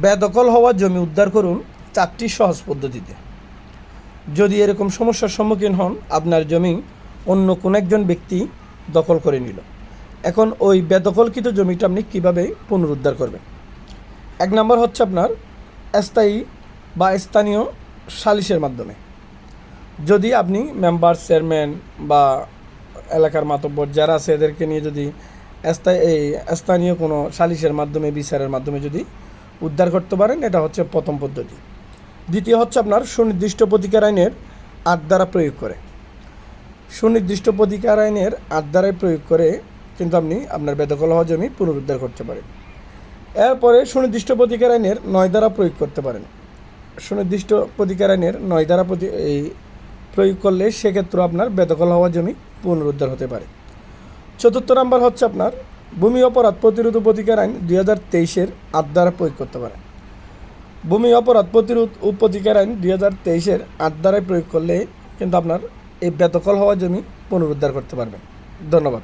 বেদখল হওয়া জমি উদ্ধার করুন 4টি সহজ পদ্ধতিতে। যদি এরকম সমস্যার সম্মুখীন হন, আপনার জমি অন্য কোন একজন ব্যক্তি দখল করে নিল, এখন ওই বেদখলকৃত জমিটা আপনি কীভাবে পুনরুদ্ধার করবেন। 1 নম্বর হচ্ছে আপনার স্থায়ী বা স্থানীয় সালিশের মাধ্যমে। যদি আপনি মেম্বার, চেয়ারম্যান বা এলাকার মাতব্বর যারা আছে এদেরকে নিয়ে যদি স্থানীয় কোনো সালিশের মাধ্যমে, বিচারের মাধ্যমে যদি উদ্ধার করতে পারেন, এটা হচ্ছে প্রথম পদ্ধতি। দ্বিতীয় হচ্ছে আপনার সুনির্দিষ্ট প্রতিকার আইনের 8 ধারা প্রয়োগ করে। সুনির্দিষ্ট প্রতিকার আইনের 8 ধারায় প্রয়োগ করে কিন্তু আপনি আপনার বেদখল হওয়া জমি পুনরুদ্ধার করতে পারেন। এরপরে সুনির্দিষ্ট প্রতিকার আইনের 9 ধারা প্রয়োগ করতে পারেন। সুনির্দিষ্ট প্রতিকার আইনের 9 ধারা প্রয়োগ করলে সেক্ষেত্রে আপনার বেদখল হওয়া জমি পুনরুদ্ধার হতে পারে। 4 নম্বর হচ্ছে আপনার ভূমি অপরাধ প্রতিরোধ ও প্রতিকার আইন 2023-এর 8 ধারা প্রয়োগ করতে পারেন। ভূমি অপরাধ প্রতিরোধ ও প্রতিকার আইন 2023-এর 8 ধারায় প্রয়োগ করলে কিন্তু আপনার এই বেদখল হওয়া জমি পুনরুদ্ধার করতে পারবেন। ধন্যবাদ।